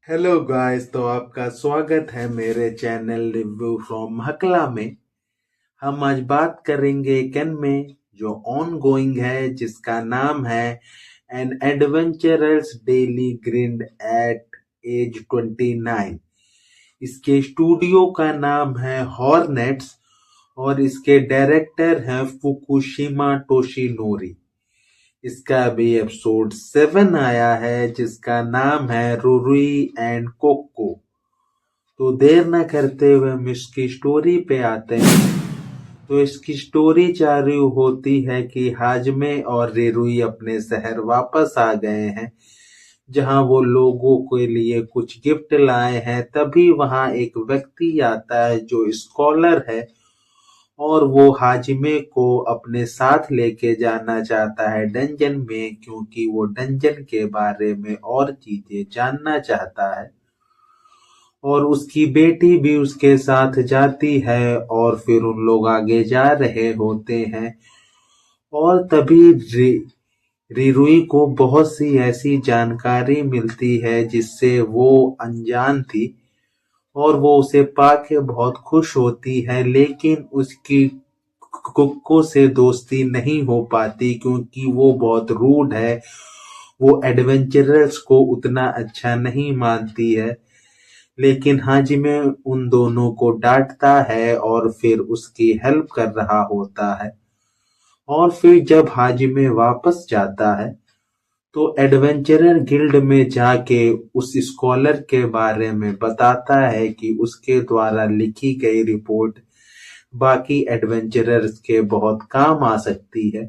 Hello guys, तो आपका स्वागत है मेरे चैनल रिव्यू फ्रॉम हकला में। हम आज बात करेंगे एक एनिमे जो ऑन गोइंग है, जिसका नाम है an adventurous daily grind at age 29। इसके स्टूडियो का नाम है हॉर्नेट्स और इसके डायरेक्टर हैं फुकुशिमा टोशिनोरी। इसका अभी एपिसोड 7 आया है, जिसका नाम है रुरुई एंड कोको। तो देर न करते हुए हम इसकी स्टोरी पे आते हैं। तो इसकी स्टोरी चालू होती है कि हाजमे और रेरुई अपने शहर वापस आ गए हैं, जहां वो लोगों के लिए कुछ गिफ्ट लाए हैं। तभी वहां एक व्यक्ति आता है जो स्कॉलर है, और वो हाजिमे को अपने साथ लेके जाना चाहता है डंजन में, क्योंकि वो डंजन के बारे में और चीजें जानना चाहता है। और उसकी बेटी भी उसके साथ जाती है और फिर उन लोग आगे जा रहे होते हैं। और तभी रिरुई को बहुत सी ऐसी जानकारी मिलती है जिससे वो अनजान थी, और वो उसे पाके बहुत खुश होती है। लेकिन उसकी कुक्को से दोस्ती नहीं हो पाती, क्योंकि वो बहुत रूड है। वो एडवेंचरर्स को उतना अच्छा नहीं मानती है। लेकिन हाजिमे उन दोनों को डांटता है और फिर उसकी हेल्प कर रहा होता है। और फिर जब हाजिमे वापस जाता है तो एडवेंचरर गिल्ड में जाके उस स्कॉलर के बारे में बताता है कि उसके द्वारा लिखी गई रिपोर्ट बाकी एडवेंचरर्स के बहुत काम आ सकती है।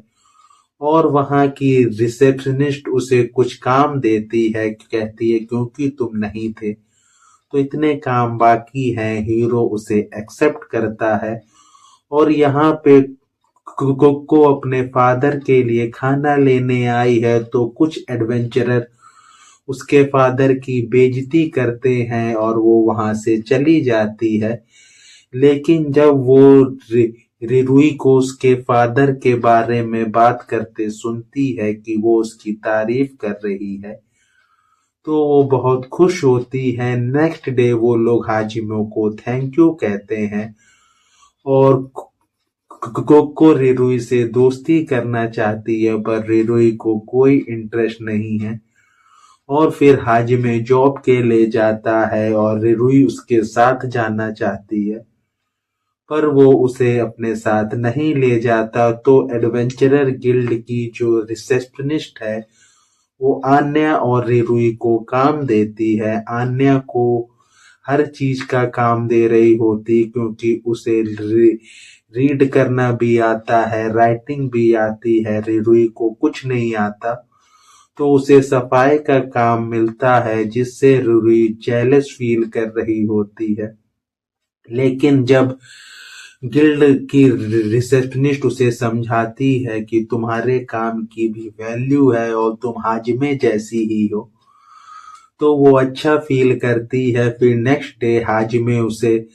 और वहां की रिसेप्शनिस्ट उसे कुछ काम देती है, कहती है क्योंकि तुम नहीं थे तो इतने काम बाकी हैं। हीरो उसे एक्सेप्ट करता है। और यहाँ पे कोको अपने फादर के लिए खाना लेने आई है, तो कुछ एडवेंचरर उसके फादर की बेइज्जती करते हैं और वो वहां से चली जाती है। लेकिन जब वो रिरुई को उसके फादर के बारे में बात करते सुनती है कि वो उसकी तारीफ कर रही है, तो वो बहुत खुश होती है। नेक्स्ट डे वो लोग हाजिमो को थैंक यू कहते हैं, और कोको रिरुई से दोस्ती करना चाहती है, पर रिरुई को कोई इंटरेस्ट नहीं है। और फिर हाजिमे जॉब के ले जाता है और रिरुई उसके साथ जाना चाहती है, पर वो उसे अपने साथ नहीं ले जाता। तो एडवेंचरर गिल्ड की जो रिसेप्शनिस्ट है, वो आन्या और रिरुई को काम देती है। आन्या को हर चीज का काम दे रही होती, क्योंकि उसे रीड करना भी आता है, राइटिंग भी आती है। रिरुई को कुछ नहीं आता, तो उसे सफाई का काम मिलता है, जिससे रिरुई जेलस फील कर रही होती है। लेकिन जब गिल्ड की रिसेप्शनिस्ट उसे समझाती है कि तुम्हारे काम की भी वैल्यू है और तुम हाजिमे जैसी ही हो, तो वो अच्छा फील करती है। फिर नेक्स्ट डे हाजिमे उसे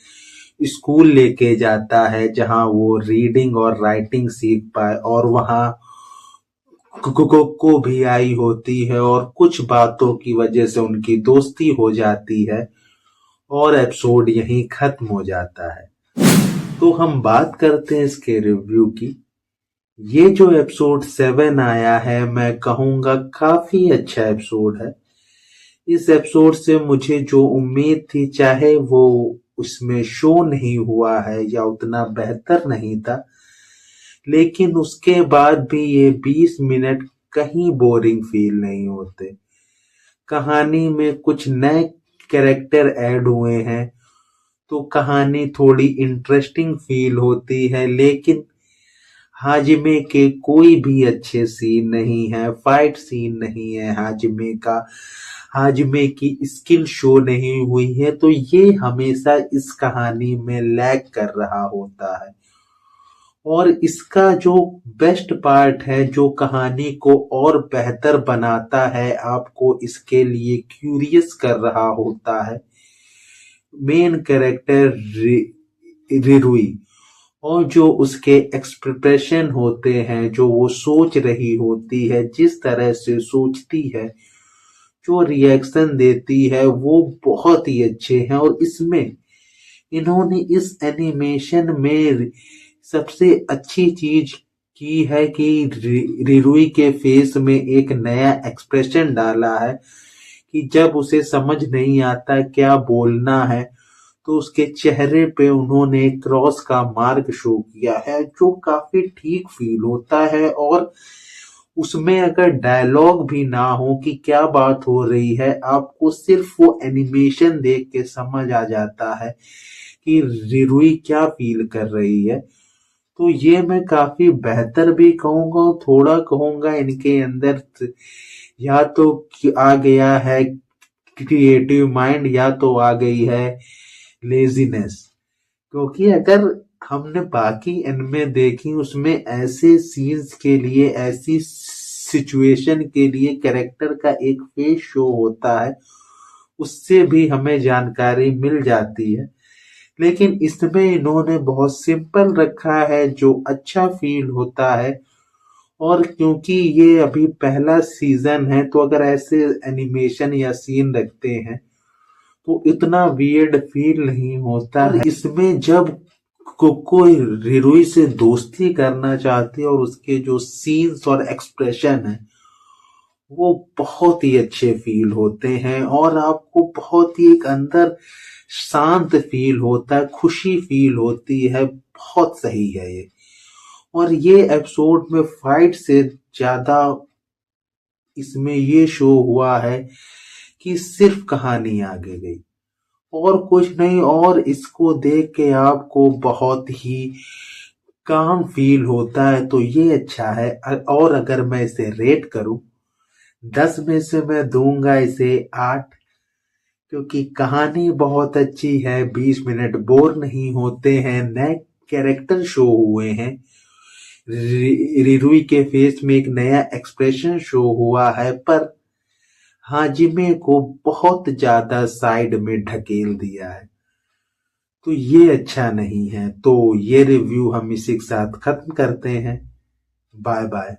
स्कूल लेके जाता है, जहां वो रीडिंग और राइटिंग सीख पाए। और वहां को भी आई होती है, और कुछ बातों की वजह से उनकी दोस्ती हो जाती है, और एपिसोड यहीं खत्म हो जाता है। तो हम बात करते हैं इसके रिव्यू की। ये जो एपिसोड 7 आया है, मैं कहूंगा काफी अच्छा एपिसोड है। इस एपिसोड से मुझे जो उम्मीद थी, चाहे वो उसमें शो नहीं हुआ है या उतना बेहतर नहीं था, लेकिन उसके बाद भी ये 20 मिनट कहीं बोरिंग फील नहीं होते। कहानी में कुछ नए कैरेक्टर ऐड हुए हैं, तो कहानी थोड़ी इंटरेस्टिंग फील होती है। लेकिन हाजिमे के कोई भी अच्छे सीन नहीं है, फाइट सीन नहीं है हाजिमे का, हाजिमे की स्किल शो नहीं हुई है, तो ये हमेशा इस कहानी में लैग कर रहा होता है। और इसका जो बेस्ट पार्ट है, जो कहानी को और बेहतर बनाता है, आपको इसके लिए क्यूरियस कर रहा होता है, मेन कैरेक्टर रिरुई, और जो उसके एक्सप्रेशन होते हैं, जो वो सोच रही होती है, जिस तरह से सोचती है, जो रिएक्शन देती है वो बहुत ही अच्छे हैं। और इसमें इन्होंने इस एनिमेशन में सबसे अच्छी चीज की है कि रिरुई के फेस में एक नया एक्सप्रेशन डाला है कि जब उसे समझ नहीं आता क्या बोलना है तो उसके चेहरे पे उन्होंने क्रॉस का मार्क शो किया है, जो काफी ठीक फील होता है। और उसमें अगर डायलॉग भी ना हो कि क्या बात हो रही है, आपको सिर्फ वो एनिमेशन देख के समझ आ जाता है कि रिरुई क्या फील कर रही है। तो ये मैं काफी बेहतर भी कहूंगा और थोड़ा कहूंगा इनके अंदर या तो आ गया है क्रिएटिव माइंड या तो आ गई है लेजीनेस। क्योंकि अगर हमने बाकी एनिमे देखी उसमें ऐसे सीन्स के लिए, ऐसी सिचुएशन के लिए कैरेक्टर का एक फेस शो होता है, उससे भी हमें जानकारी मिल जाती है। लेकिन इसमें इन्होंने बहुत सिंपल रखा है जो अच्छा फील होता है। और क्योंकि ये अभी पहला सीजन है तो अगर ऐसे एनिमेशन या सीन रखते हैं तो इतना वियर्ड फील नहीं होता है। इसमें जब कोको रिरुई से दोस्ती करना चाहती है और उसके जो सीन्स और एक्सप्रेशन है वो बहुत ही अच्छे फील होते हैं और आपको बहुत ही एक अंदर शांत फील होता है, खुशी फील होती है। बहुत सही है ये। और ये एपिसोड में फाइट से ज्यादा इसमें ये शो हुआ है कि सिर्फ कहानी आगे गई और कुछ नहीं। और इसको देख के आपको बहुत ही काम फील होता है, तो ये अच्छा है। और अगर मैं इसे रेट करूं 10 में से मैं दूंगा इसे 8, क्योंकि कहानी बहुत अच्छी है, 20 मिनट बोर नहीं होते हैं, नए कैरेक्टर शो हुए हैं, रिरुई के फेस में एक नया एक्सप्रेशन शो हुआ है, पर हाजिमे को बहुत ज्यादा साइड में ढकेल दिया है, तो ये अच्छा नहीं है। तो ये रिव्यू हम इसी के साथ खत्म करते हैं। Bye bye.